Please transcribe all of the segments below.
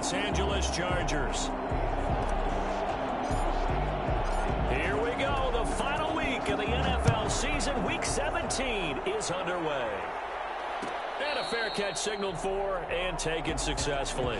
Los Angeles Chargers. Here we go. The final week of the NFL season. Week 17 is underway. And a fair catch signaled for and taken successfully.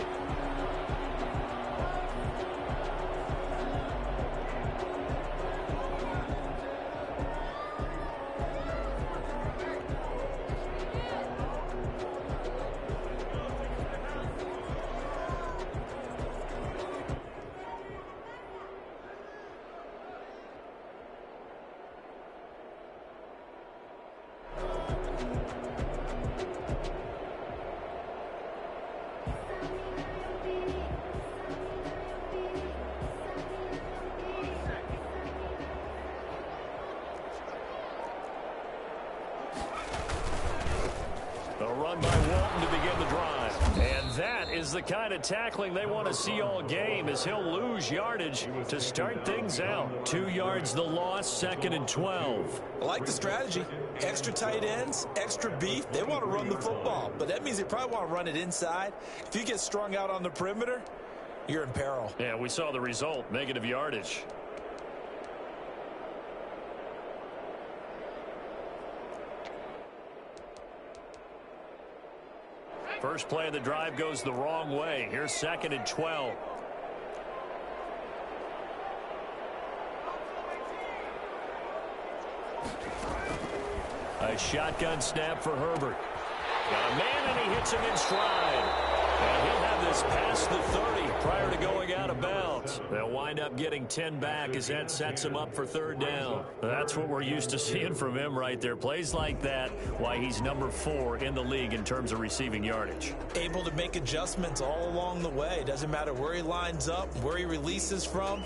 Run by Walton to begin the drive. And that is the kind of tackling they want to see all game, as he'll lose yardage to start things out. 2 yards the loss, 2nd and 12. I like the strategy. Extra tight ends, extra beef. They want to run the football, but that means they probably want to run it inside. If you get strung out on the perimeter, you're in peril. Yeah, we saw the result, negative yardage. First play of the drive goes the wrong way. Here's 2nd and 12. A shotgun snap for Herbert. Got a man, and he hits him in stride. And he'll have this past the 30 prior to going out of bounds. They'll wind up getting 10 back as that sets him up for 3rd down. That's what we're used to seeing from him right there. Plays like that, why he's number 4 in the league in terms of receiving yardage. Able to make adjustments all along the way. Doesn't matter where he lines up, where he releases from.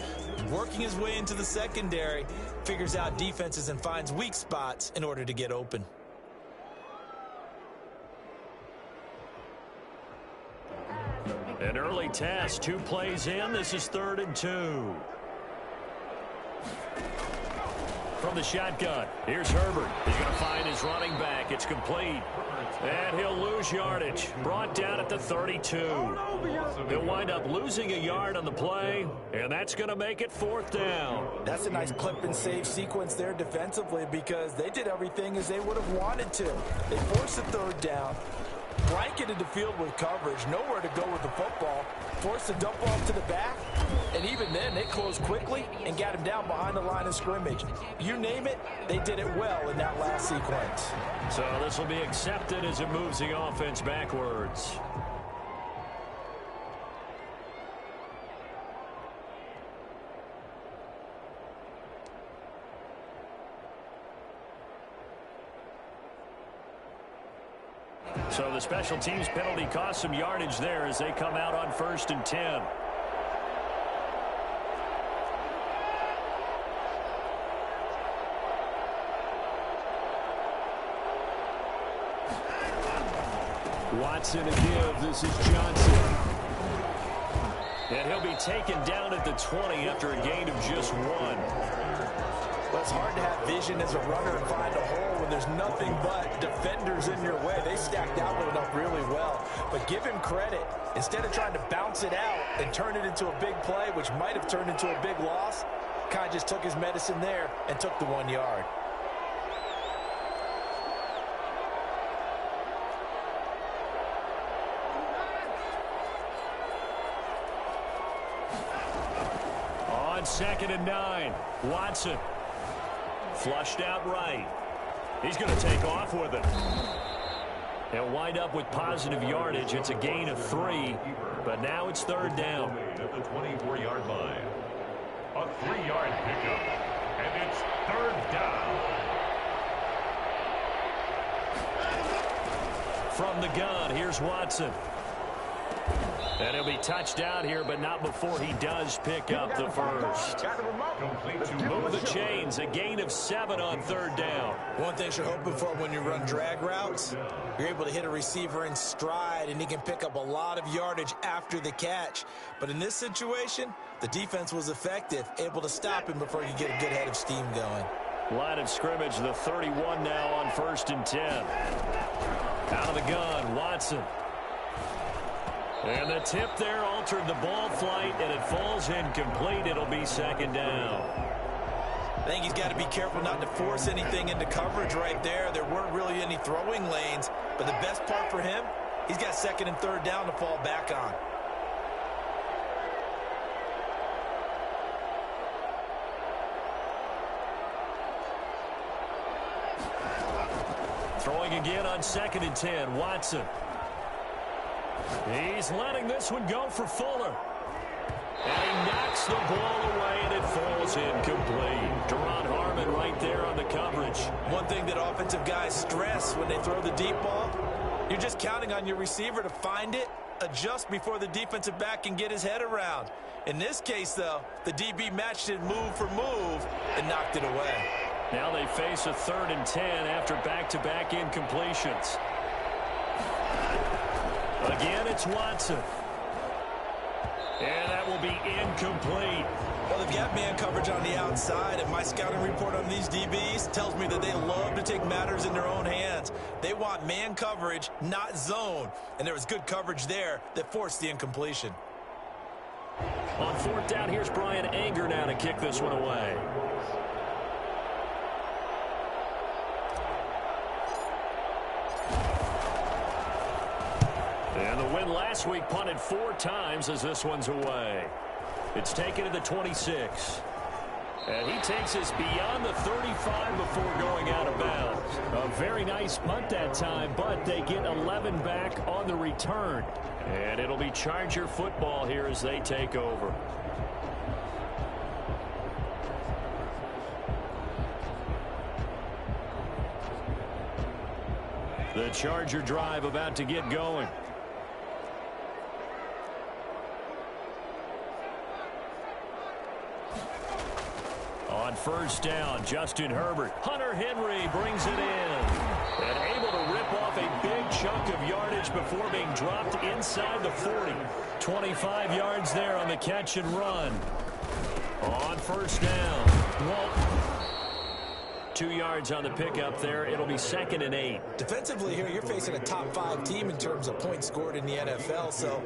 Working his way into the secondary, figures out defenses and finds weak spots in order to get open. An early test, 2 plays in. This is 3rd and 2. From the shotgun, here's Herbert. He's going to find his running back. It's complete. And he'll lose yardage. Brought down at the 32. He'll wind up losing a yard on the play, and that's going to make it 4th down. That's a nice clip and save sequence there defensively, because they did everything as they would have wanted to. They forced the 3rd down. Blanketed the field with coverage, nowhere to go with the football, forced to dump off to the back, and even then they closed quickly and got him down behind the line of scrimmage. You name it, they did it well in that last sequence. So this will be accepted as it moves the offense backwards. So the special teams penalty cost some yardage there as they come out on 1st and 10. Watson to give. This is Johnson. And he'll be taken down at the 20 after a gain of just 1. Well, it's hard to have vision as a runner and find a hole when there's nothing but defenders in your way. They stacked Allen up really well. But give him credit. Instead of trying to bounce it out and turn it into a big play, which might have turned into a big loss, kind of just took his medicine there and took the 1 yard. On 2nd and 9, Watson. Flushed out right. He's going to take off with it. He'll wind up with positive yardage. It's a gain of 3, but now it's 3rd down. At the 24-yard line. A 3-yard pickup, and it's 3rd down. From the gun, here's Watson. And he'll be touched out here, but not before he does pick up the first. Move the chains, a gain of 7 on 3rd down. One thing you're hoping for when you run drag routes, you're able to hit a receiver in stride, and he can pick up a lot of yardage after the catch. But in this situation, the defense was effective, able to stop him before he could get a good head of steam going. Line of scrimmage, the 31 now on 1st and 10. Out of the gun, Watson. And the tip there altered the ball flight, and it falls incomplete. It'll be second down. I think he's got to be careful not to force anything into coverage right there. There weren't really any throwing lanes, but the best part for him, he's got second and third down to fall back on. Throwing again on second and 10, Watson. He's letting this one go for Fuller. And he knocks the ball away, and it falls incomplete. Deron Harmon right there on the coverage. One thing that offensive guys stress when they throw the deep ball, you're just counting on your receiver to find it, adjust before the defensive back can get his head around. In this case, though, the DB matched it move for move and knocked it away. Now they face a 3rd and 10 after back-to-back incompletions. Again, it's Watson. And that will be incomplete. Well, they've got man coverage on the outside, and my scouting report on these DBs tells me that they love to take matters in their own hands. They want man coverage, not zone. And there was good coverage there that forced the incompletion. On 4th down, here's Brian Anger now to kick this one away. And the win last week punted 4 times as this one's away. It's taken to the 26. And he takes us beyond the 35 before going out of bounds. A very nice punt that time, but they get 11 back on the return. And it'll be Charger football here as they take over. The Charger drive about to get going. On 1st down, Justin Herbert. Hunter Henry brings it in. And able to rip off a big chunk of yardage before being dropped inside the 40. 25 yards there on the catch and run. On 1st down, Walton. 2 yards on the pickup there. It'll be 2nd and 8. Defensively here, you're facing a top 5 team in terms of points scored in the NFL. So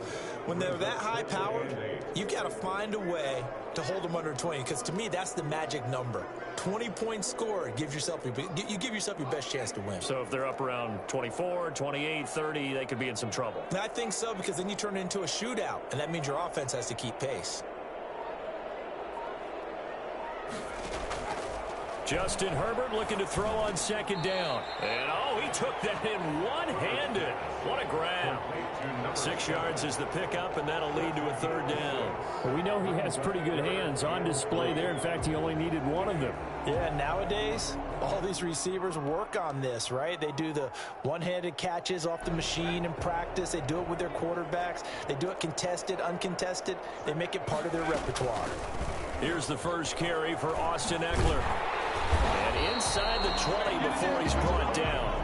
when they're that high powered, you've got to find a way to hold them under 20. Because to me, that's the magic number. 20 points scored, you give yourself your best chance to win. So if they're up around 24, 28, 30, they could be in some trouble. And I think so, because then you turn it into a shootout. And that means your offense has to keep pace. Justin Herbert looking to throw on 2nd down. And, oh, he took that in one-handed. What a grab. 6 yards is the pickup, and that'll lead to a 3rd down. Well, we know he has pretty good hands on display there. In fact, he only needed one of them. Yeah, nowadays, all these receivers work on this, right? They do the one-handed catches off the machine in practice. They do it with their quarterbacks. They do it contested, uncontested. They make it part of their repertoire. Here's the first carry for Austin Eckler. And inside the 20 before he's brought down.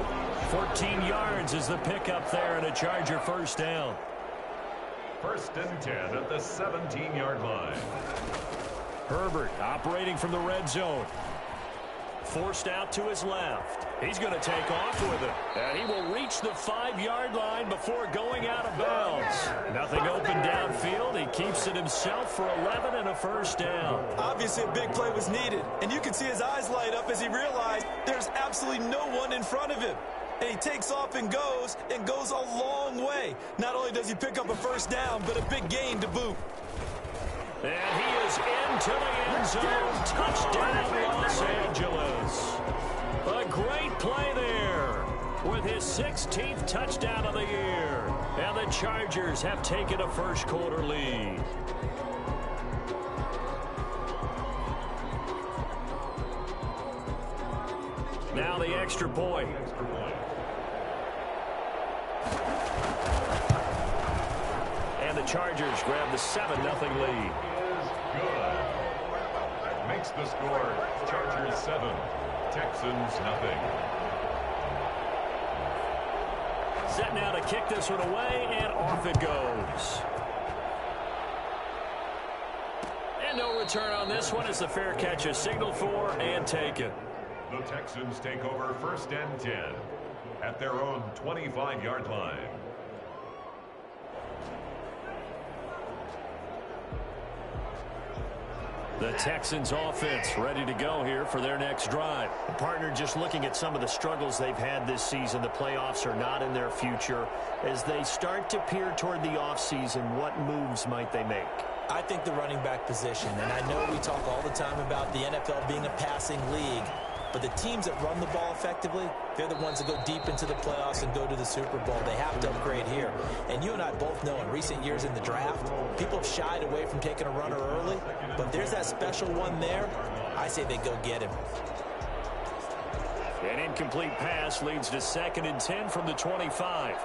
14 yards is the pickup there, and a Charger 1st down. 1st and 10 at the 17-yard line. Herbert operating from the red zone. Forced out to his left. He's going to take off with it. And he will reach the 5-yard line before going out of bounds. Nothing open downfield. He keeps it himself for 11 and a 1st down. Obviously, a big play was needed. And you can see his eyes light up as he realized there's absolutely no one in front of him. And he takes off and goes a long way. Not only does he pick up a 1st down, but a big gain to boot. And he is into the end zone. Touchdown, Los Angeles. A great play there with his 16th touchdown of the year. And the Chargers have taken a 1st quarter lead. Now the extra point. And the Chargers grab the 7-0 lead. Good. Makes the score Chargers 7, Texans nothing. Set now to kick this one away, and off it goes. And no return on this one as the fair catch is signaled for and taken. The Texans take over 1st and 10 at their own 25-yard line. The Texans offense ready to go here for their next drive. Partner, just looking at some of the struggles they've had this season, the playoffs are not in their future. As they start to peer toward the offseason, what moves might they make? I think the running back position, and I know we talk all the time about the NFL being a passing league, but the teams that run the ball effectively, they're the ones that go deep into the playoffs and go to the Super Bowl. They have to upgrade here. And you and I both know in recent years in the draft, people have shied away from taking a runner early, but there's that special one there. I say they go get him. An incomplete pass leads to 2nd and 10 from the 25.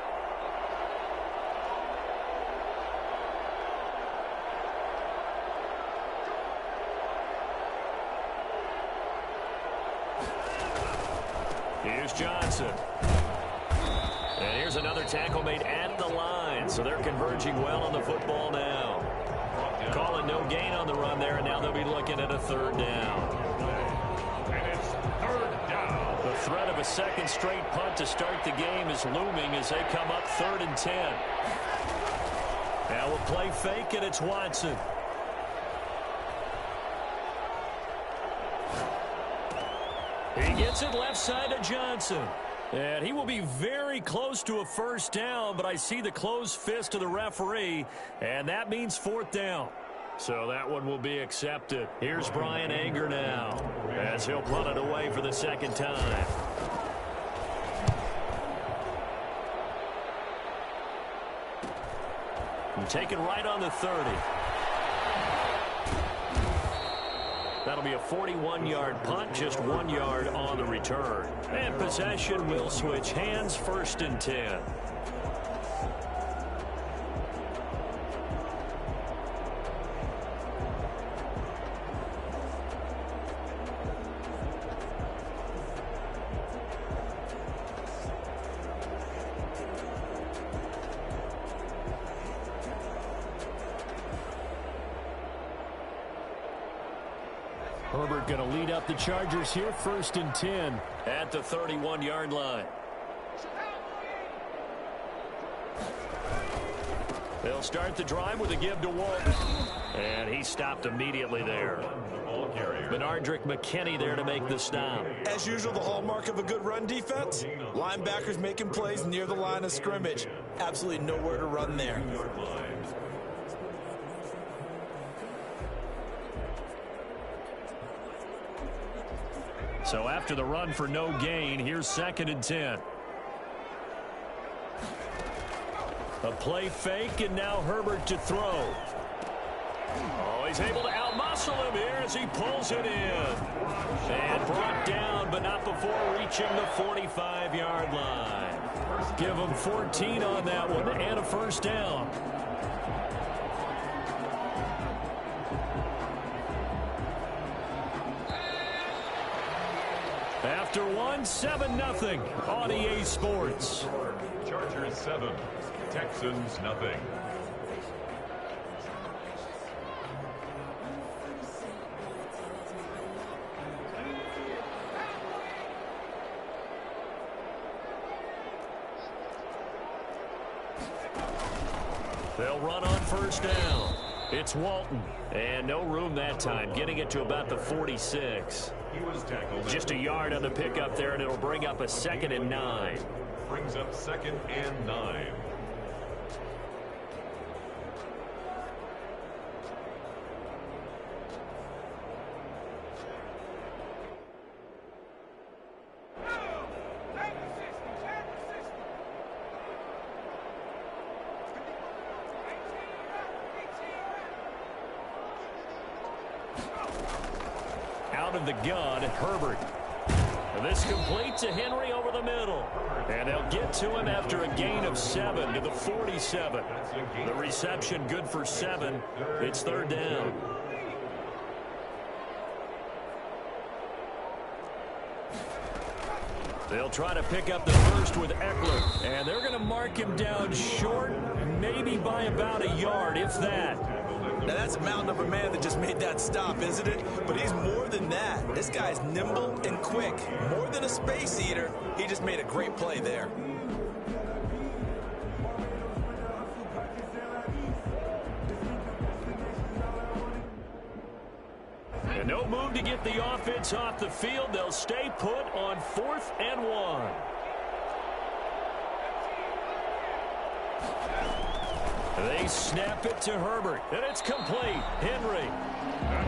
Here's Johnson. And here's another tackle made at the line. So they're converging well on the football now. Calling no gain on the run there, and now they'll be looking at a 3rd down. And it's 3rd down. The threat of a second straight punt to start the game is looming as they come up 3rd and 10. Now we'll play fake, and it's Watson. He gets it left side to Johnson. And he will be very close to a 1st down, but I see the closed fist of the referee, and that means 4th down. So that one will be accepted. Here's Brian Anger now, as he'll punt it away for the 2nd time. And taken right on the 30. That'll be a 41-yard punt, just 1 yard on the return. And possession will switch hands, 1st and 10. Herbert going to lead up the Chargers here, 1st and 10 at the 31-yard line. They'll start the drive with a give to Walton. And he stopped immediately there. Benardrick McKinney there to make the stop. As usual, the hallmark of a good run defense, linebackers making plays near the line of scrimmage. Absolutely nowhere to run there. So after the run for no gain, here's 2nd and 10. A play fake, and now Herbert to throw. Oh, he's able to outmuscle him here as he pulls it in. And brought down, but not before reaching the 45-yard line. Give him 14 on that one, and a 1st down. After one, 7-0 on EA Sports. Chargers 7, Texans nothing. They'll run on 1st down. It's Walton. And no room that time, getting it to about the 46. He was tackled. Just a yard on the pickup there, and it'll bring up a 2nd and 9. Brings up 2nd and 9. Out of the gun, Herbert. This complete to Henry over the middle. And they'll get to him after a gain of 7 to the 47. The reception good for 7. It's 3rd down. They'll try to pick up the first with Eckler. And they're going to mark him down short, maybe by about a yard, if that. Now, that's a mountain of a man that just made that stop, isn't it? But he's more than that. This guy's nimble and quick. More than a space eater, he just made a great play there. And no move to get the offense off the field. They'll stay put on 4th and 1. They snap it to Herbert, and it's complete. Henry.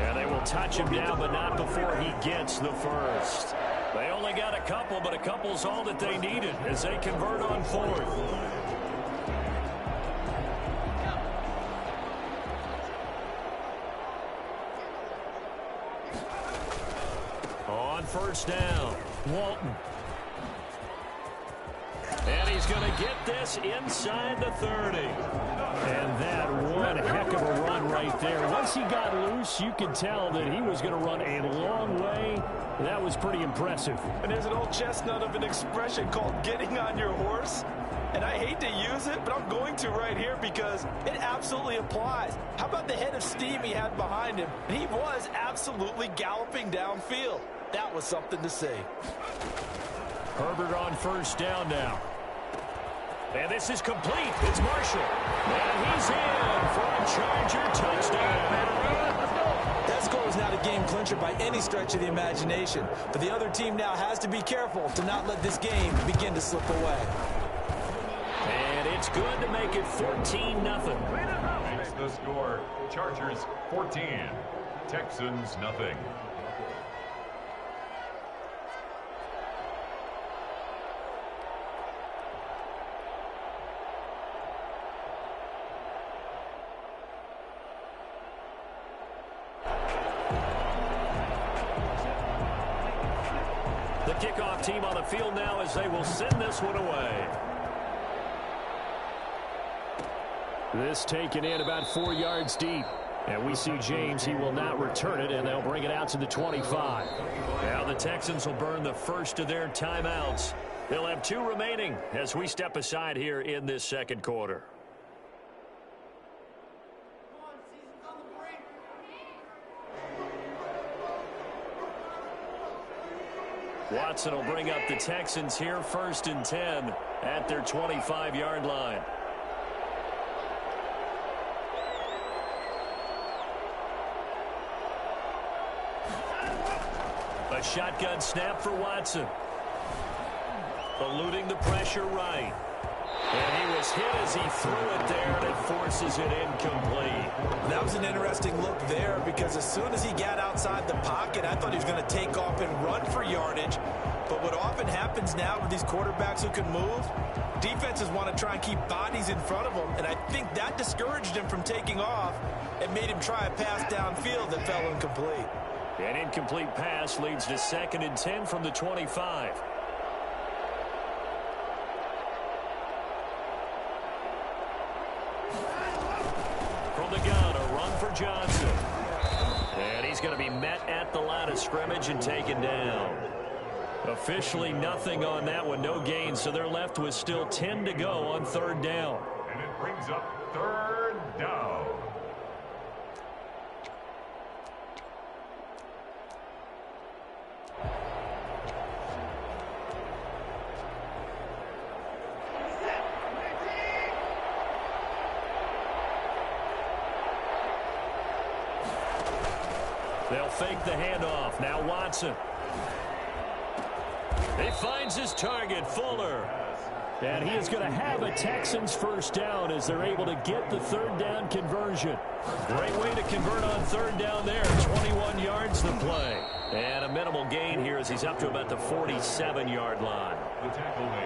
And they will touch him down, but not before he gets the first. They only got a couple, but a couple's all that they needed as they convert on 4th. On 1st down, Walton. And he's going to get this inside the 30. And that one heck of a run right there. Once he got loose, you could tell that he was going to run a long way. That was pretty impressive. And there's an old chestnut of an expression called getting on your horse. And I hate to use it, but I'm going to right here because it absolutely applies. How about the head of steam he had behind him? He was absolutely galloping downfield. That was something to see. Herbert on 1st down now. And this is complete. It's Marshall. And he's in for a Charger touchdown. That score is not a game clincher by any stretch of the imagination. But the other team now has to be careful to not let this game begin to slip away. And it's good to make it 14-0. Makes the score Chargers 14, Texans nothing. The kickoff team on the field now as they will send this one away. This taken in about 4 yards deep. And we see James, he will not return it, and they'll bring it out to the 25. Now the Texans will burn the first of their timeouts. They'll have 2 remaining as we step aside here in this second quarter. Watson will bring up the Texans here 1st and 10 at their 25-yard line. A shotgun snap for Watson. Eluding the pressure right. And he was hit as he threw it there, and it forces it incomplete. That was an interesting look there because as soon as he got outside the pocket, I thought he was going to take off and run for yardage. But what often happens now with these quarterbacks who can move, defenses want to try and keep bodies in front of them, and I think that discouraged him from taking off and made him try a pass downfield that fell incomplete. An incomplete pass leads to 2nd and 10 from the 25. From the gun, a run for Johnson. And he's going to be met at the line of scrimmage and taken down. Officially nothing on that one, no gain, so they're left with still 10 to go on 3rd down. And it brings up 3rd down. They'll fake the handoff. Now Watson. He finds his target, Fuller. And he is going to have a Texans 1st down as they're able to get the 3rd down conversion. Great way to convert on 3rd down there. 21 yards to play. And a minimal gain here as he's up to about the 47-yard line.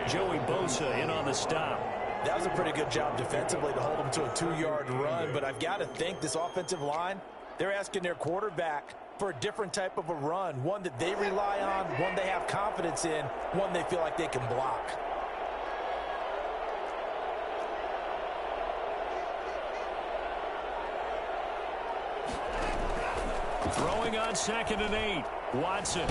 Joey Bosa in on the stop. That was a pretty good job defensively to hold him to a 2-yard run, but I've got to think this offensive line, they're asking their quarterback for a different type of a run, one that they rely on, one they have confidence in, one they feel like they can block. Throwing on 2nd and 8. Watson.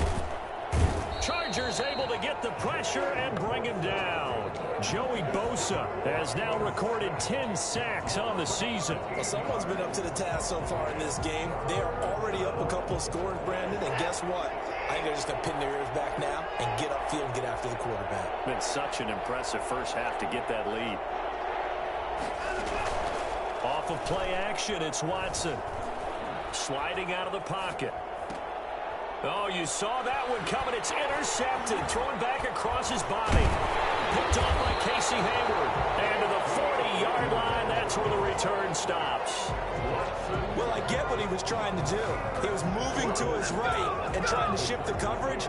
Chargers able to get the pressure and bring him down. Joey Bosa has now recorded 10 sacks on the season. Well, someone's been up to the task so far in this game. They are already up a couple of scores, Brandon, and guess what? I think they're just going to pin their ears back now and get upfield and get after the quarterback. Been such an impressive first half to get that lead. Off of play action, it's Watson. Sliding out of the pocket. Oh, you saw that one coming. It's intercepted. Thrown back across his body. Picked off by Casey Hayward. And to the 40-yard line, that's where the return stops. Well, I get what he was trying to do. He was moving to his right and trying to shift the coverage,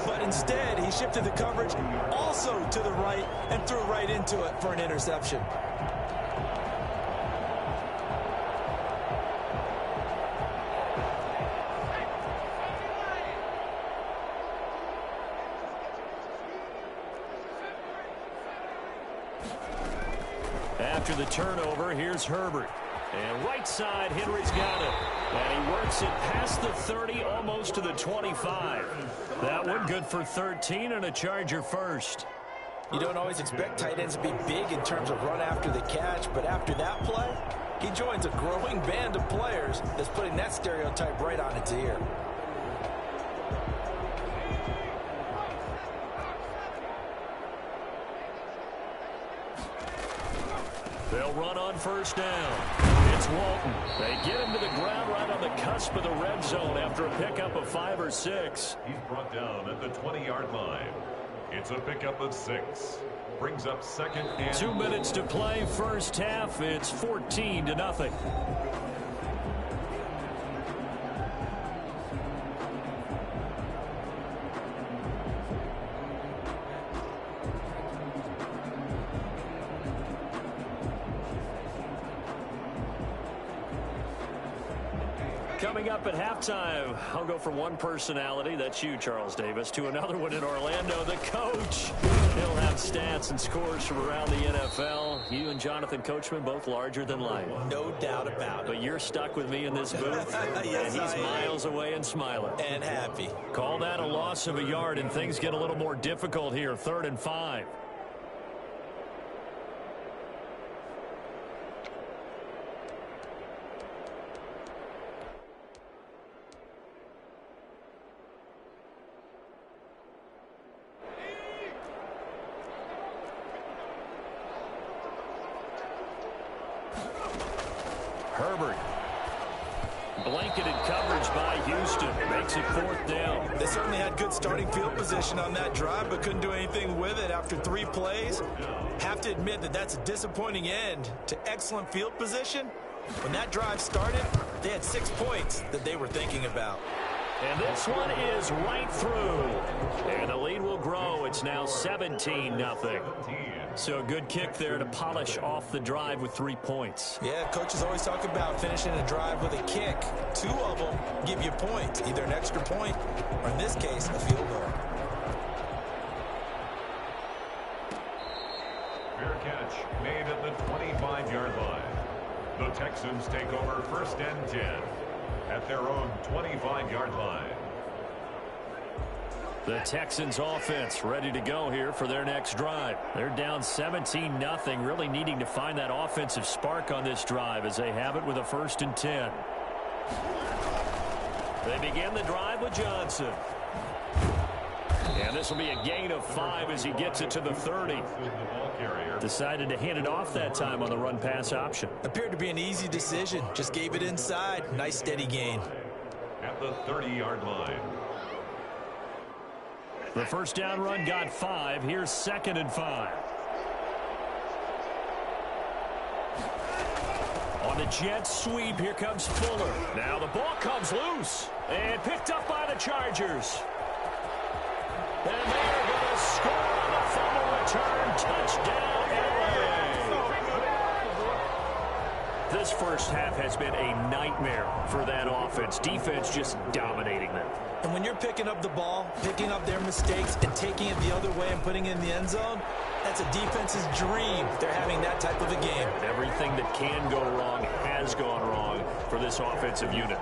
but instead he shifted the coverage also to the right and threw right into it for an interception. After the turnover, here's Herbert. And right side, Henry's got it. And he works it past the 30, almost to the 25. That one good for 13 and a Charger first. You don't always expect tight ends to be big in terms of run after the catch, but after that play, he joins a growing band of players that's putting that stereotype right on its ear. They'll run on first down. It's Walton. They get him to the ground right on the cusp of the red zone after a pickup of 5 or 6. He's brought down at the 20-yard line. It's a pickup of 6. Brings up second and 2 minutes to play first half. It's 14-0. Coming up at halftime, I'll go from one personality, that's you, Charles Davis, to another one in Orlando, the coach. He'll have stats and scores from around the NFL. You and Jonathan Coachman both larger than life. No doubt about it. But you're stuck with me in this booth, Yes, and he's I am. miles away and smiling. And happy. Call that a loss of a yard, and things get a little more difficult here, 3rd and 5. Herbert. Blanketed coverage by Houston. Makes it 4th down. They certainly had good starting field position on that drive, but couldn't do anything with it after 3 plays. Have to admit that that's a disappointing end to excellent field position. When that drive started, they had 6 points that they were thinking about. And this one is right through. And the lead will grow. It's now 17-0. So a good kick there to polish off the drive with 3 points. Yeah, coaches always talk about finishing a drive with a kick. 2 of them give you points, either an extra point or, in this case, a field goal. fair catch made at the 25-yard line. The Texans take over 1st and 10 at their own 25-yard line. The Texans offense ready to go here for their next drive. They're down 17-0, really needing to find that offensive spark on this drive as they have it with a 1st and 10. They begin the drive with Johnson. And this will be a gain of 5 as he gets it to the 30. Decided to hand it off that time on the run-pass option. Appeared to be an easy decision. Just gave it inside. Nice steady gain. At the 30-yard line. The first down run got 5. Here's 2nd and 5. On the jet sweep, here comes Fuller. Now the ball comes loose and picked up by the Chargers. And they're going to score on the fumble return. Touchdown, LA. This first half has been a nightmare for that offense. Defense just dominating them. And when you're picking up the ball, picking up their mistakes, and taking it the other way and putting it in the end zone, that's a defense's dream. They're having that type of a game. Everything that can go wrong has gone wrong for this offensive unit.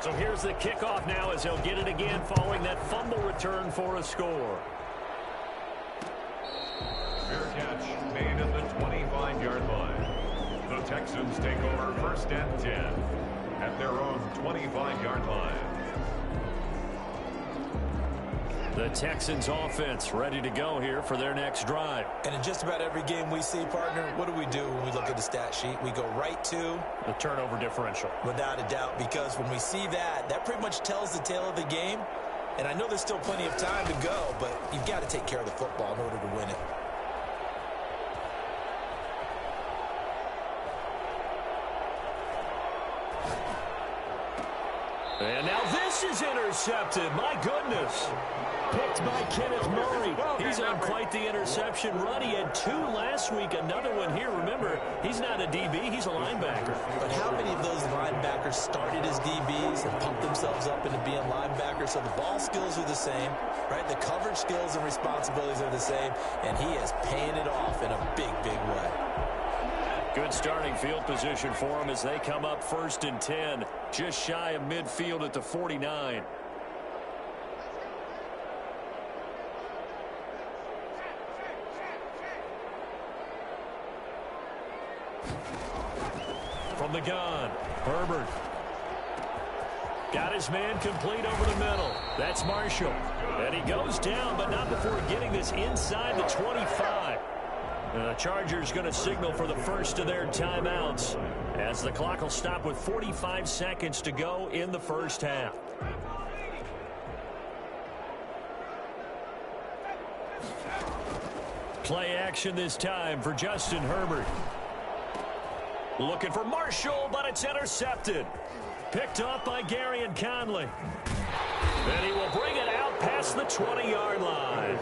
So here's the kickoff now as he'll get it again following that fumble return for a score. Fair catch made at the 25-yard line. The Texans take over 1st and 10 at their own 25-yard line. The Texans offense ready to go here for their next drive. And in just about every game we see, partner, what do we do when we look at the stat sheet? We go right to the turnover differential. Without a doubt, because when we see that, that pretty much tells the tale of the game. And I know there's still plenty of time to go, but you've got to take care of the football in order to win it. And now this is intercepted. My goodness. Picked by Kenneth Murray. He's on quite the interception run. He had 2 last week. Another one here. Remember, he's not a DB. He's a linebacker. But how many of those linebackers started as DBs and pumped themselves up into being linebackers? So the ball skills are the same, right? The coverage skills and responsibilities are the same. And he is paying it off in a big, big way. Good starting field position for them as they come up 1st and 10, just shy of midfield at the 49. From the gun, Herbert. Got his man complete over the middle. That's Marshall. And he goes down, but not before getting this inside the 25. And the Chargers going to signal for the first of their timeouts as the clock will stop with 45 seconds to go in the first half. Play action this time for Justin Herbert. Looking for Marshall, but it's intercepted. Picked up by Gary and Conley. And he will bring it out past the 20-yard line.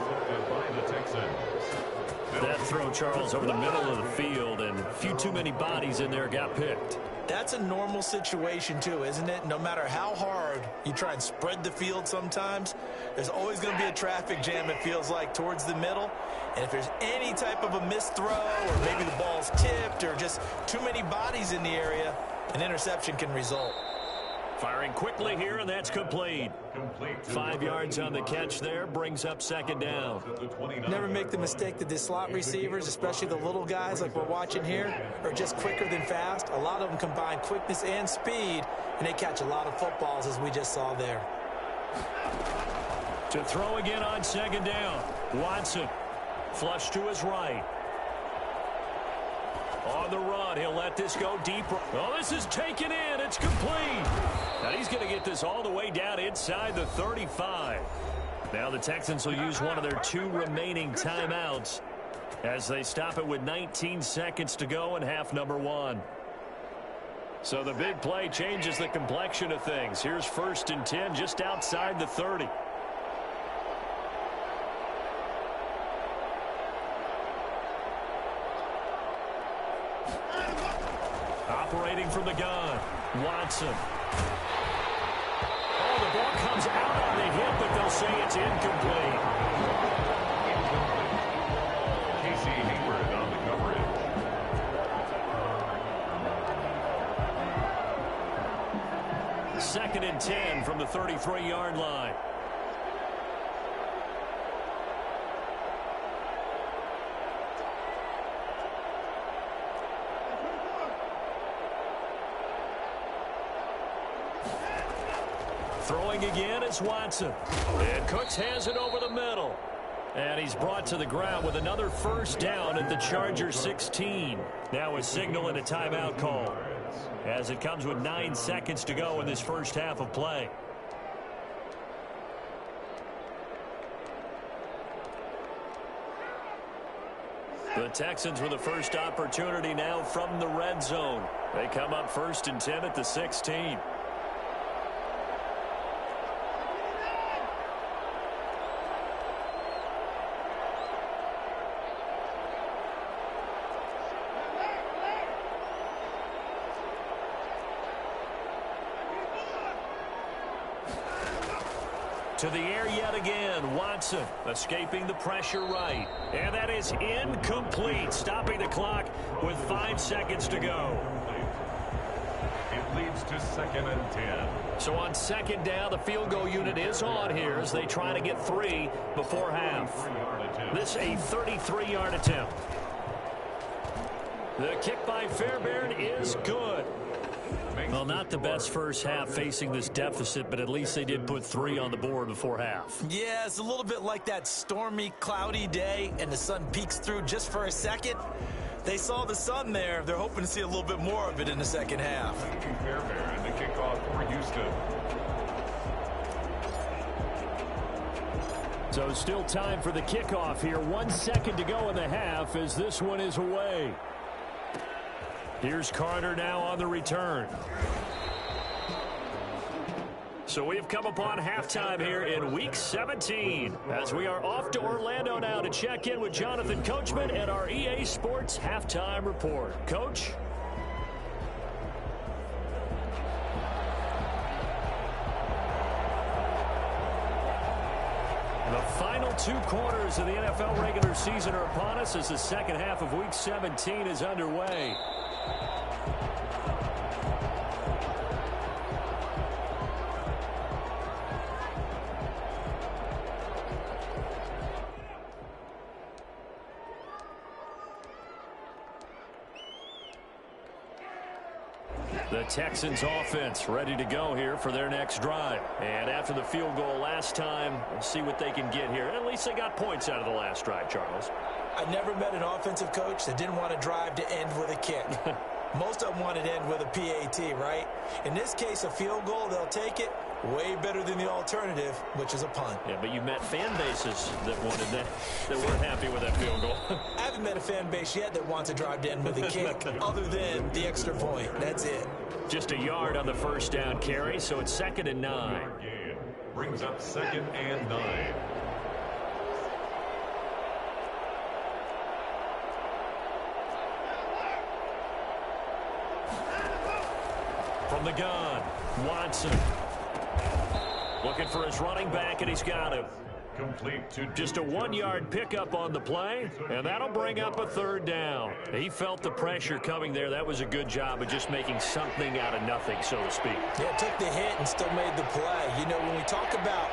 That throw, Charles, over the middle of the field, and a few too many bodies in there got picked. That's a normal situation, too, isn't it? No matter how hard you try and spread the field sometimes, there's always going to be a traffic jam, it feels like, towards the middle. And if there's any type of a missed throw or maybe the ball's tipped or just too many bodies in the area, an interception can result. Firing quickly here, and that's complete. 5 yards on the catch there, brings up 2nd down. Never make the mistake that the slot receivers, especially the little guys like we're watching here, are just quicker than fast. A lot of them combine quickness and speed, and they catch a lot of footballs, as we just saw there. To throw again on 2nd down. Watson, flush to his right. On the run, he'll let this go deep. Oh, this is taken in. It's complete. Now he's going to get this all the way down inside the 35. Now the Texans will use one of their 2 remaining timeouts as they stop it with 19 seconds to go in half number 1. So the big play changes the complexion of things. Here's 1st and 10 just outside the 30. Operating from the gun, Watson. Oh, the ball comes out on the hit, but they'll say it's incomplete. Casey Hayward on the coverage. 2nd and 10 from the 33-yard line. Throwing again is Watson. And Cooks has it over the middle. And he's brought to the ground with another 1st down at the Chargers 16. Now a signal and a timeout call as it comes with 9 seconds to go in this first half of play. The Texans with the first opportunity now from the red zone. They come up 1st and 10 at the 16. To the air yet again, Watson escaping the pressure right. And that is incomplete, stopping the clock with 5 seconds to go. It leads to 2nd and 10. So on 2nd down, the field goal unit is on here as they try to get 3 before half. This a 33-yard attempt. The kick by Fairbairn is good. Well, not the best first half facing this deficit, but at least they did put 3 on the board before half. Yeah, it's a little bit like that stormy, cloudy day, and the sun peeks through just for a second. They saw the sun there. They're hoping to see a little bit more of it in the second half. Fairbairn and the kickoff for Houston. So still time for the kickoff here. 1 second to go in the half as this one is away. Here's Carter now on the return. So we have come upon halftime here in Week 17 as we are off to Orlando now to check in with Jonathan Coachman and our EA Sports Halftime Report. Coach? The final 2 quarters of the NFL regular season are upon us as the second half of Week 17 is underway. The Texans offense ready to go here for their next drive. And after the field goal last time, we'll see what they can get here. At least they got points out of the last drive, Charles. I never met an offensive coach that didn't want to drive to end with a kick. Most of them wanted to end with a PAT, right? In this case, a field goal, they'll take it. Way better than the alternative, which is a punt. Yeah, but you met fan bases that wanted that weren't happy with that field goal. I haven't met a fan base yet that wants to drive to end with a kick other than the extra point. That's it. Just a yard on the first down carry, so it's 2nd and 9. Brings up 2nd and 9. From the gun, Watson. Looking for his running back, and he's got him. Complete to just a 1-yard pickup on the play, and that'll bring up a 3rd down. He felt the pressure coming there. That was a good job of just making something out of nothing, so to speak. Yeah, took the hit and still made the play. You know, when we talk about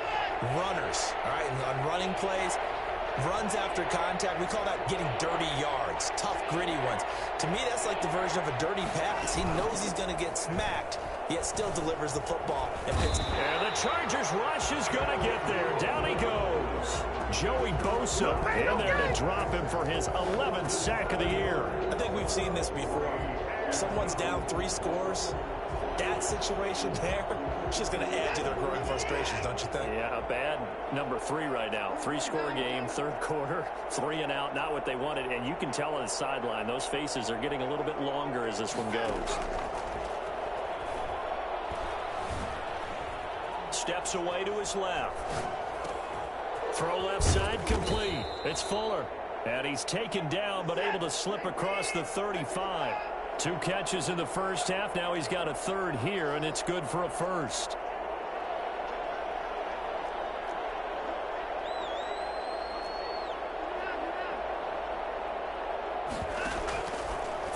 runners, all right, on running plays, runs after contact, we call that getting dirty yards, tough, gritty ones. To me, that's like the version of a dirty pass. He knows he's going to get smacked, yet still delivers the football and picks. And the Chargers rush is going to get there. Down he goes. Joey Bosa in there to drop him for his 11th sack of the year. I think we've seen this before. Someone's down 3 scores. That situation there, it's just going to add to their growing frustrations, don't you think? Yeah, a bad number 3 right now. 3-score game, 3rd quarter, 3 and out, not what they wanted. And you can tell on the sideline, those faces are getting a little bit longer as this one goes. Steps away to his left. Throw left side complete. It's Fuller. And he's taken down but able to slip across the 35. 2 catches in the first half. Now he's got a 3rd here, and it's good for a 1st.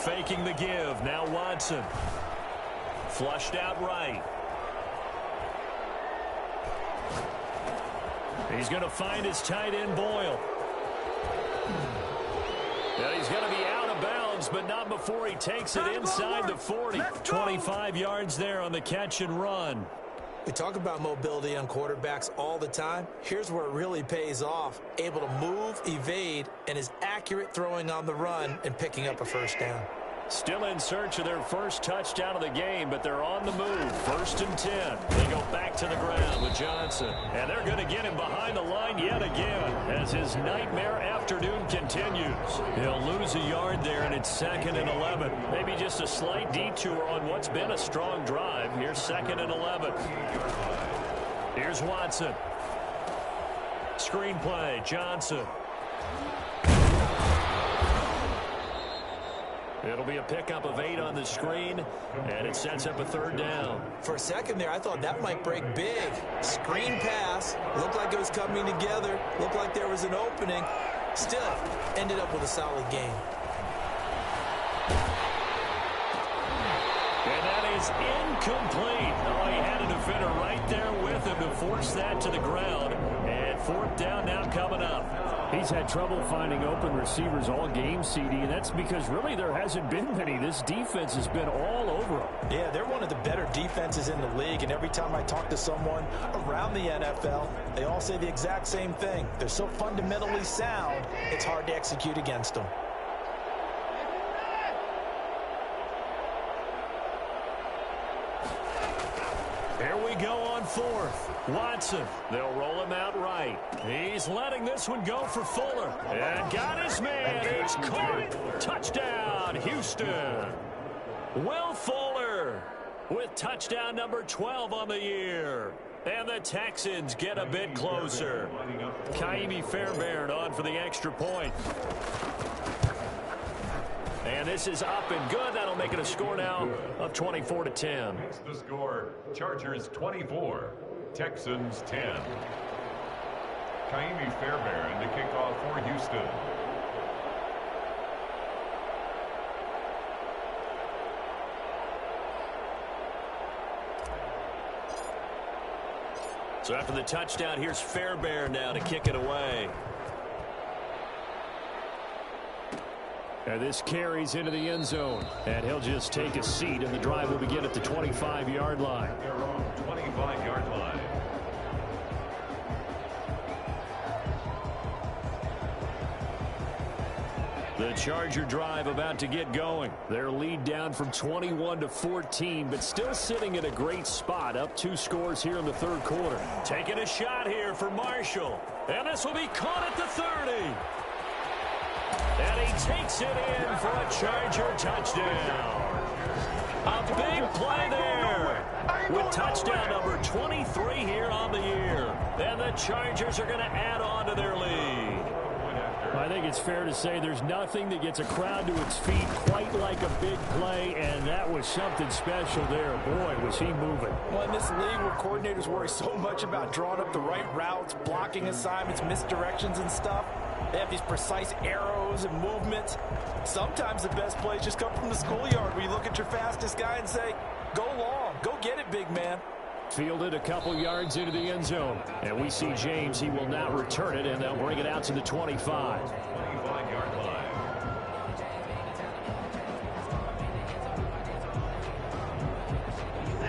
Faking the give. Now Watson. Flushed out right. He's going to find his tight end, Boyle. And he's going to be out of bounds, but not before he takes it inside the 40. 25 yards there on the catch and run. We talk about mobility on quarterbacks all the time. Here's where it really pays off. Able to move, evade, and is accurate throwing on the run and picking up a 1st down. Still in search of their first touchdown of the game, but they're on the move. 1st and 10. They go back to the ground with Johnson. And they're going to get him behind the line yet again as his nightmare afternoon continues. He'll lose a yard there, and it's 2nd and 11. Maybe just a slight detour on what's been a strong drive. Here's 2nd and 11. Here's Watson. Screenplay, Johnson. It'll be a pickup of 8 on the screen, and it sets up a 3rd down. For a second there, I thought that might break big. Screen pass. Looked like it was coming together. Looked like there was an opening. Still, ended up with a solid game. And that is incomplete. Oh, he had a defender right there with him to force that to the ground. And 4th down now coming up. He's had trouble finding open receivers all game, CD, and that's because really there hasn't been many. This defense has been all over him. Yeah, they're one of the better defenses in the league, and every time I talk to someone around the NFL, they all say the exact same thing. They're so fundamentally sound, it's hard to execute against them. Here we go on fourth. Watson. They'll roll him out right. He's letting this one go for Fuller. And got his man. It's caught. Touchdown, Houston. Will Fuller with touchdown number 12 on the year. And the Texans get a bit closer. Ps5 on for the extra point. And this is up and good. That'll make it a score now of 24-10. Makes the score. Chargers 24, Texans 10. Ps5 to kick off for Houston. So after the touchdown, here's Fairbairn now to kick it away. And this carries into the end zone. And he'll just take a seat, and the drive will begin at the 25-yard line. Their own 25-yard line. The Charger drive about to get going. Their lead down from 21-14, but still sitting in a great spot. Up 2 scores here in the third quarter. Taking a shot here for Marshall. And this will be caught at the 30. And he takes it in for a Charger touchdown. A big play there with touchdown number 23 here on the year. And the Chargers are going to add on to their lead. I think it's fair to say there's nothing that gets a crowd to its feet quite like a big play, and that was something special there. Boy, was he moving. Well, in this league where coordinators worry so much about drawing up the right routes, blocking assignments, misdirections and stuff, they have these precise arrows and movements. Sometimes the best plays just come from the schoolyard where you look at your fastest guy and say, go long, go get it, big man. Fielded a couple yards into the end zone. And we see James. He will not return it, and they'll bring it out to the 25. 25-yard line.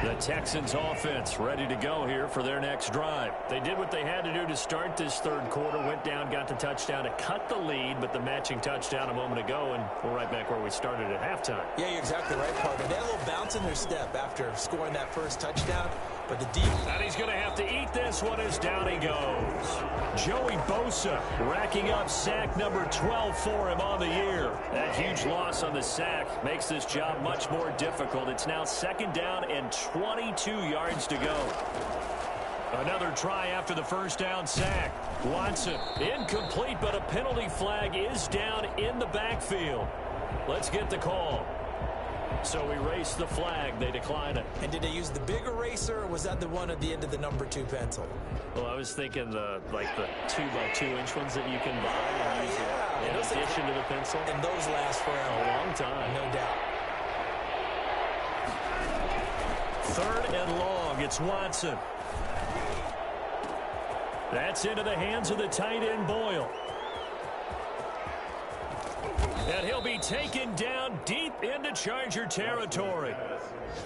The Texans offense ready to go here for their next drive. They did what they had to do to start this third quarter, went down, got the touchdown to cut the lead, but the matching touchdown a moment ago, and we're right back where we started at halftime. Yeah, you're exactly right, partner. They had a little bounce in their step after scoring that first touchdown, but the deep... And he's going to have to eat this one as down he goes. Joey Bosa racking up sack number 12 for him on the year. That huge loss on the sack makes this job much more difficult. It's now second down and 22 yards to go. Another try after the first down sack. Watson incomplete, but a penalty flag is down in the backfield. Let's get the call. So we race the flag. They decline it. And did they use the big eraser, or was that the one at the end of the number 2 pencil? Well, I was thinking the 2x2-inch ones that you can buy and use in addition to the pencil. And those last for A long time. No doubt. Third and long. It's Watson. That's into the hands of the tight end, Boyle. And he'll be taken down deep into Charger territory.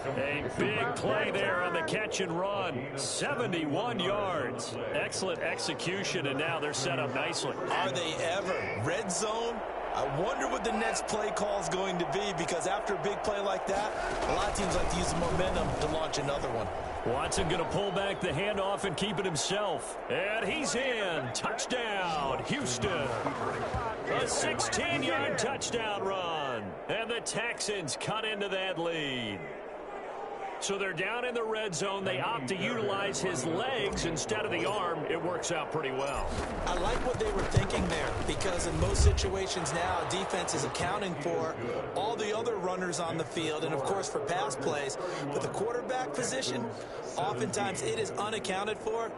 A big play there on the catch and run. 71 yards. Excellent execution, and now they're set up nicely. Are they ever? Red zone? I wonder what the next play call is going to be, because after a big play like that, a lot of teams like to use the momentum to launch another one. Watson going to pull back the handoff and keep it himself. And he's in. Touchdown, Houston. A 16-yard touchdown run. And the Texans cut into that lead. So they're down in the red zone. They opt to utilize his legs instead of the arm. It works out pretty well. I like what they were thinking there, because in most situations now, defense is accounting for all the other runners on the field and, of course, for pass plays. But the quarterback position, oftentimes it is unaccounted for.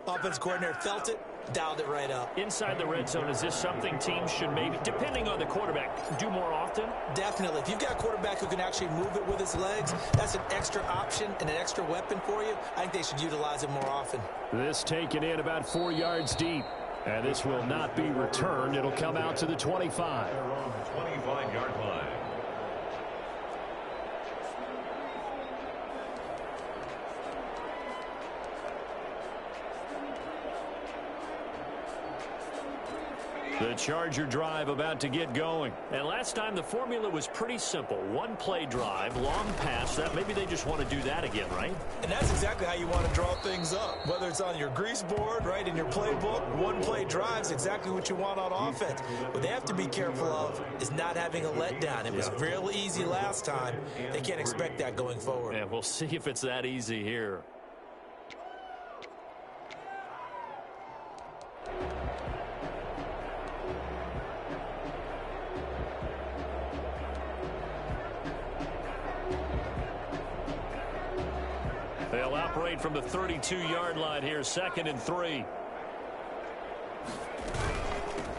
Offense coordinator felt it, dialed it right up. Inside the red zone, is this something teams should maybe, depending on the quarterback, do more often? Definitely. If you've got a quarterback who can actually move it with his legs, that's an extra option and an extra weapon for you. I think they should utilize it more often. This taken in about 4 yards deep. And this will not be returned. It'll come out to the 25. Their own 25-yard line. The Charger drive about to get going. And last time the formula was pretty simple. One play drive, long pass. That maybe they just want to do that again, right? And that's exactly how you want to draw things up. Whether it's on your grease board, right, in your playbook, one play drive is exactly what you want on offense. What they have to be careful of is not having a letdown. It was real easy last time. They can't expect that going forward. And we'll see if it's that easy here. They'll operate from the 32-yard line here, 2nd and 3.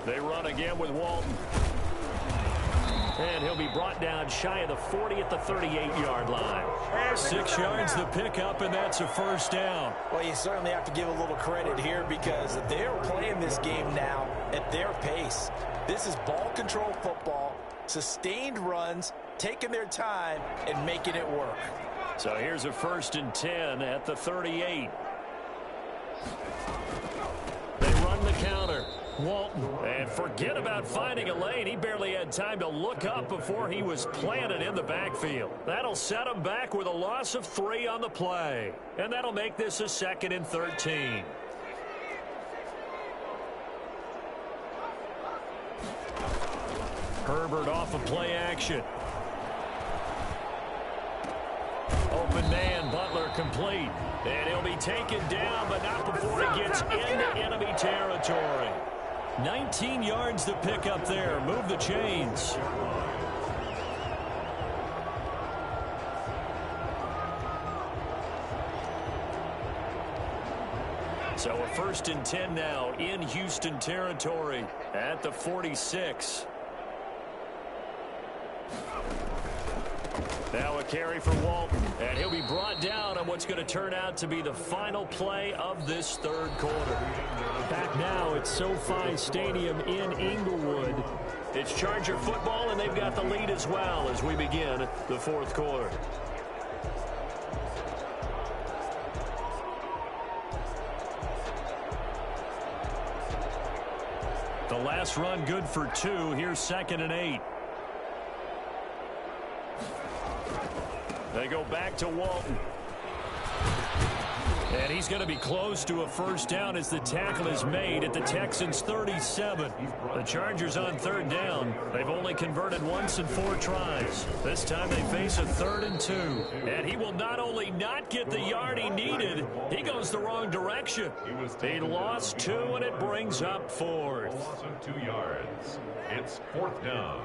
They run again with Walton. And he'll be brought down shy of the 40 at the 38-yard line. 6 yards the pickup, and that's a first down. Well, you certainly have to give a little credit here because they're playing this game now at their pace. This is ball control football, sustained runs, taking their time, and making it work. So here's a 1st and 10 at the 38. They run the counter. Walton. And forget about finding a lane. He barely had time to look up before he was planted in the backfield. That'll set him back with a loss of 3 on the play. And that'll make this a 2nd and 13. Herbert off of play action. Open man, Butler complete. And he'll be taken down, but not before he gets into enemy territory. 19 yards to pick up there. Move the chains. So a 1st and 10 now in Houston territory at the 46. Now a carry for Walton, and he'll be brought down on what's going to turn out to be the final play of this 3rd quarter. Back now at SoFi Stadium in Inglewood. It's Charger football, and they've got the lead as well as we begin the 4th quarter. The last run good for 2. Here's 2nd and 8. They go back to Walton. And he's going to be close to a first down as the tackle is made at the Texans' 37. The Chargers on 3rd down. They've only converted once in 4 tries. This time they face a 3rd and 2. And he will not only not get the yard he needed, he goes the wrong direction. He lost 2, and it brings up 4th. A loss of 2 yards. It's 4th down.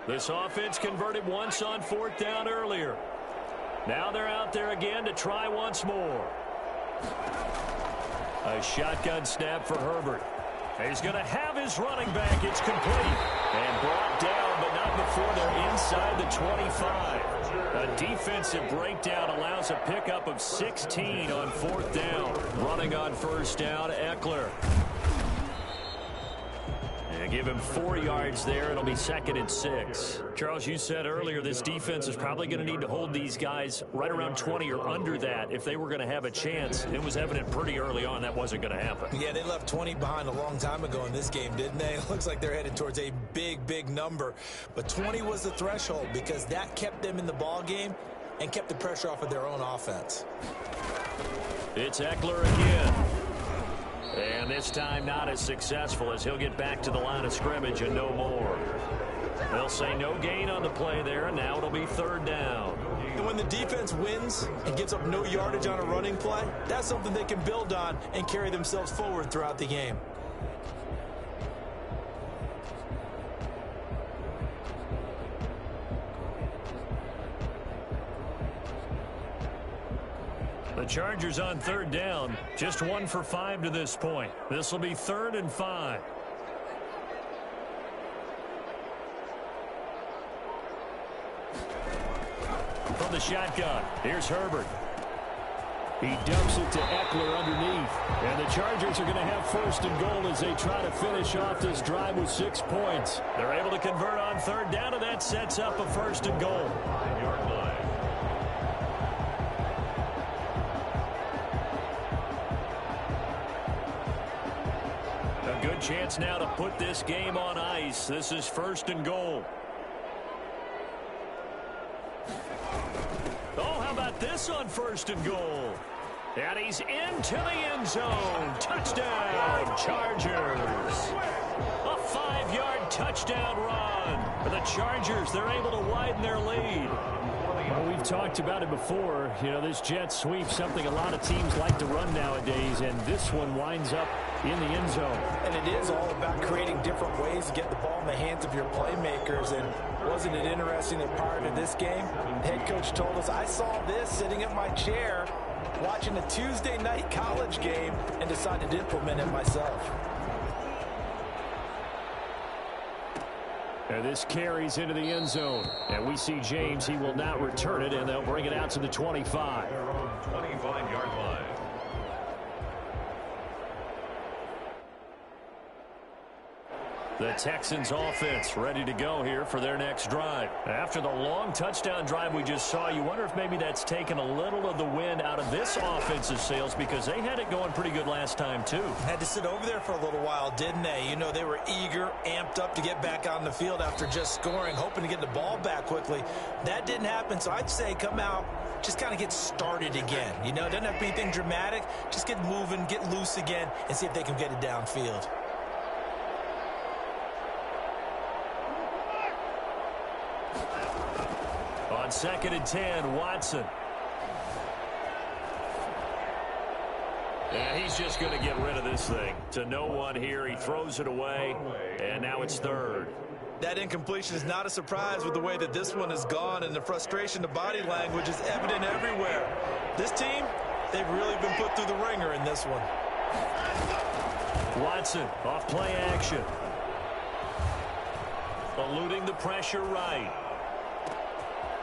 This offense converted once on 4th down earlier. Now they're out there again to try once more. A shotgun snap for Herbert. He's going to have his running back. It's complete. And brought down, but not before they're inside the 25. A defensive breakdown allows a pickup of 16 on 4th down. Running on 1st down, Eckler. Give him 4 yards there. It'll be 2nd and 6. Charles, you said earlier this defense is probably going to need to hold these guys right around 20 or under that if they were going to have a chance. It was evident pretty early on that wasn't going to happen. Yeah, they left 20 behind a long time ago in this game, didn't they? It looks like they're headed towards a big, big number. But 20 was the threshold because that kept them in the ball game and kept the pressure off of their own offense. It's Eckler again. And this time not as successful as he'll get back to the line of scrimmage and no more. They'll say no gain on the play there, and now it'll be 3rd down. And when the defense wins and gives up no yardage on a running play, that's something they can build on and carry themselves forward throughout the game. The Chargers on third down, just 1 for 5 to this point. This will be 3rd and 5. From the shotgun, here's Herbert. He dumps it to Eckler underneath. And the Chargers are going to have 1st and goal as they try to finish off this drive with 6 points. They're able to convert on third down, and that sets up a 1st and goal. 5-yard line. A good chance now to put this game on ice. This is 1st and goal. Oh, how about this on 1st and goal? And he's into the end zone. Touchdown, Chargers. A 5-yard touchdown run. For the Chargers, they're able to widen their lead. Well, we've talked about it before. You know, this jet sweep, something a lot of teams like to run nowadays, and this one winds up in the end zone. And it is all about creating different ways to get the ball in the hands of your playmakers. And wasn't it interesting that prior to this game, the head coach told us, I saw this sitting in my chair watching a Tuesday night college game and decided to implement it myself. And this carries into the end zone. And we see James. He will not return it, and they'll bring it out to the 25. Their own 25-yard line. The Texans offense ready to go here for their next drive. After the long touchdown drive we just saw, you wonder if maybe that's taken a little of the wind out of this offensive sails, because they had it going pretty good last time too. Had to sit over there for a little while, didn't they? You know, they were eager, amped up to get back on the field after just scoring, hoping to get the ball back quickly. That didn't happen, so I'd say come out, just kind of get started again. You know, it doesn't have to be anything dramatic. Just get moving, get loose again, and see if they can get it downfield. On 2nd and 10, Watson. And he's just going to get rid of this thing. To no one here. He throws it away, and now it's 3rd. That incompletion is not a surprise with the way that this one has gone, and the frustration, the body language is evident everywhere. This team, they've really been put through the ringer in this one. Watson off play action. Eluding the pressure right.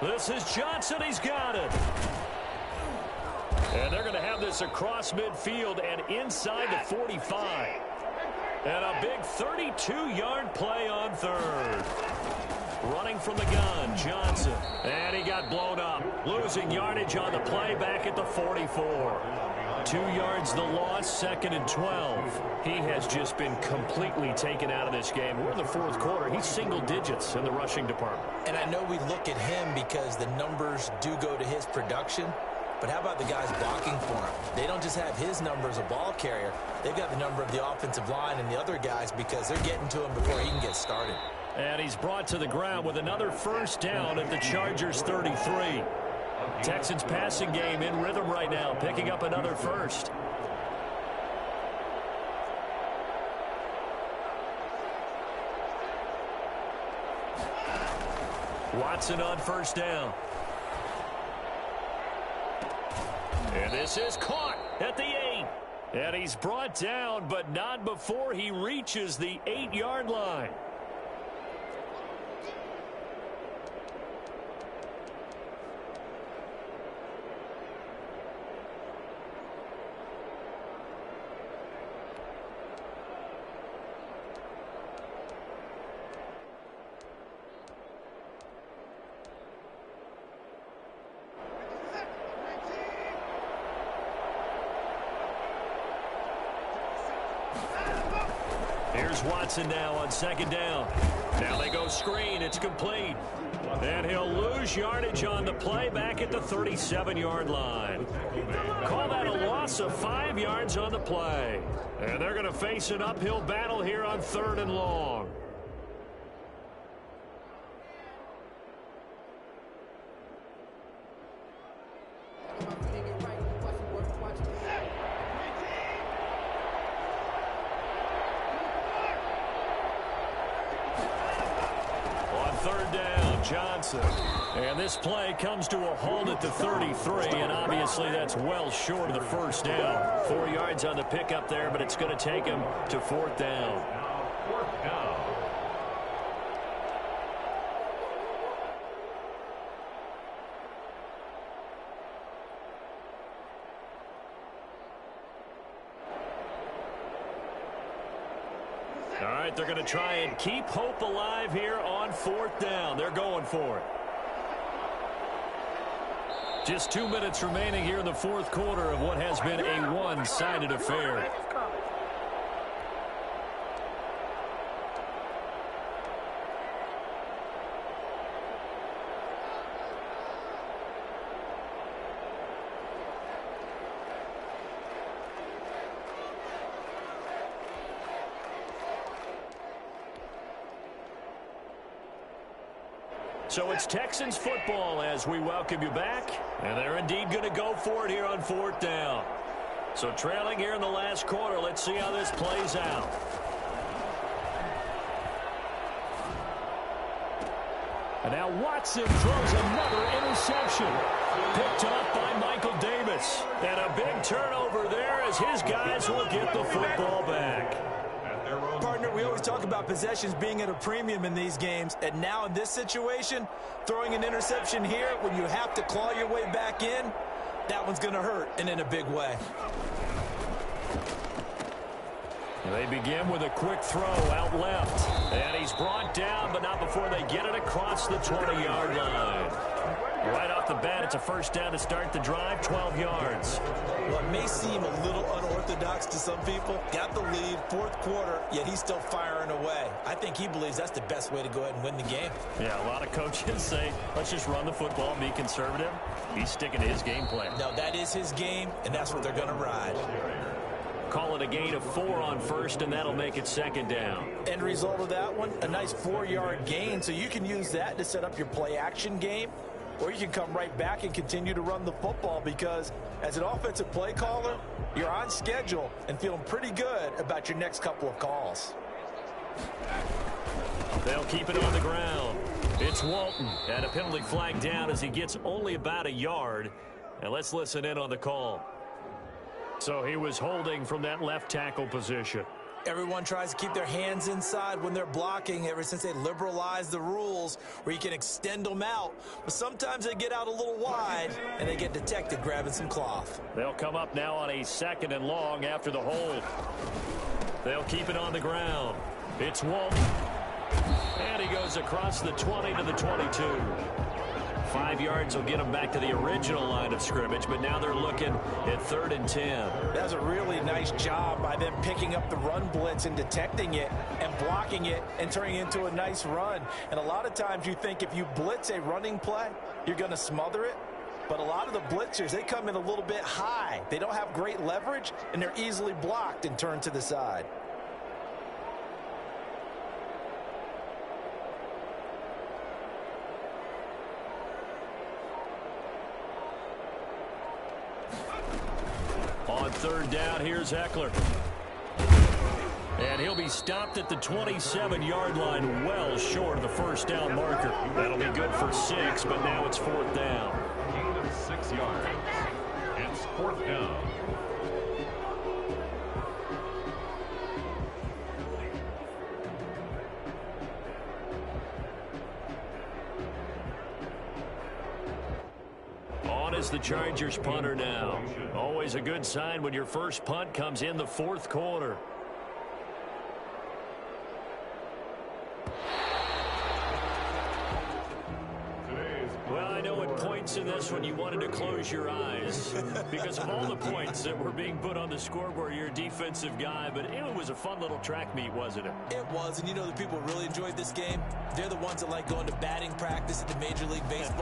This is Johnson. He's got it. And they're going to have this across midfield and inside the 45. And a big 32-yard play on 3rd. Running from the gun, Johnson. And he got blown up. Losing yardage on the play back at the 44. 2 yards the loss, 2nd and 12. He has just been completely taken out of this game. We're in the 4th quarter. He's single digits in the rushing department. And I know we look at him because the numbers do go to his production. But how about the guys blocking for him? They don't just have his number as a ball carrier. They've got the number of the offensive line and the other guys because they're getting to him before he can get started. And he's brought to the ground with another 1st down at the Chargers 33. Texans passing game in rhythm right now, picking up another 1st. Watson on 1st down. And this is caught at the 8. And he's brought down, but not before he reaches the 8-yard line. Here's Watson now on 2nd down. Now they go screen. It's complete. And he'll lose yardage on the play back at the 37-yard line. Call that a loss of 5 yards on the play. And they're going to face an uphill battle here on 3rd and long. third down, Johnson. And this play comes to a halt at the 33, and obviously that's well short of the first down. 4 yards on the pickup there, but it's going to take him to fourth down. Now fourth down. All right, they're going to try and keep hope alive here on fourth down. They're going for it. Just 2 minutes remaining here in the fourth quarter of what has been a one-sided affair. So it's Texans football as we welcome you back. And they're indeed going to go for it here on fourth down. So trailing here in the last quarter. Let's see how this plays out. And now Watson throws another interception. Picked up by Michael Davis. And a big turnover there as his guys will get the football back. Partner, we always talk about possessions being at a premium in these games, and now in this situation, throwing an interception here when you have to claw your way back in, that one's going to hurt, and in a big way. They begin with a quick throw out left, and he's brought down, but not before they get it across the 20-yard line. Right off the bat, it's a first down to start the drive, 12 yards. Well, it may seem a little unorthodox to some people. Got the lead, fourth quarter, yet he's still firing away. I think he believes that's the best way to go ahead and win the game. Yeah, a lot of coaches say, let's just run the football and be conservative. He's sticking to his game plan. No, that is his game, and that's what they're going to ride. Call it a gain of 4 on first, and that'll make it second down. End result of that one, a nice 4-yard gain, so you can use that to set up your play-action game. Or you can come right back and continue to run the football because as an offensive play caller, you're on schedule and feeling pretty good about your next couple of calls. They'll keep it on the ground. It's Walton, and a penalty flag down as he gets only about a yard. And let's listen in on the call. So he was holding from that left tackle position. Everyone tries to keep their hands inside when they're blocking ever since they liberalized the rules where you can extend them out. But sometimes they get out a little wide and they get detected grabbing some cloth. They'll come up now on a 2nd and long after the hold. They'll keep it on the ground. It's Walton. And he goes across the 20 to the 22. 5 yards will get them back to the original line of scrimmage, but now they're looking at 3rd and 10. That was a really nice job by them picking up the run blitz and detecting it and blocking it and turning it into a nice run. And a lot of times you think if you blitz a running play, you're going to smother it. But a lot of the blitzers, they come in a little bit high. They don't have great leverage, and they're easily blocked and turned to the side. On 3rd down, here's Eckler. And he'll be stopped at the 27-yard line, well short of the first down marker. That'll be good for 6, but now it's 4th down. Gain of 6 yards. It's 4th down. On is the Chargers punter now. Always a good sign when your first punt comes in the 4th quarter. Well, I know at points in this one you wanted to close your eyes because of all the points that were being put on the scoreboard. You're a defensive guy, but it was a fun little track meet, wasn't it? It was, and you know the people really enjoyed this game. They're the ones that like going to batting practice at the Major League Baseball.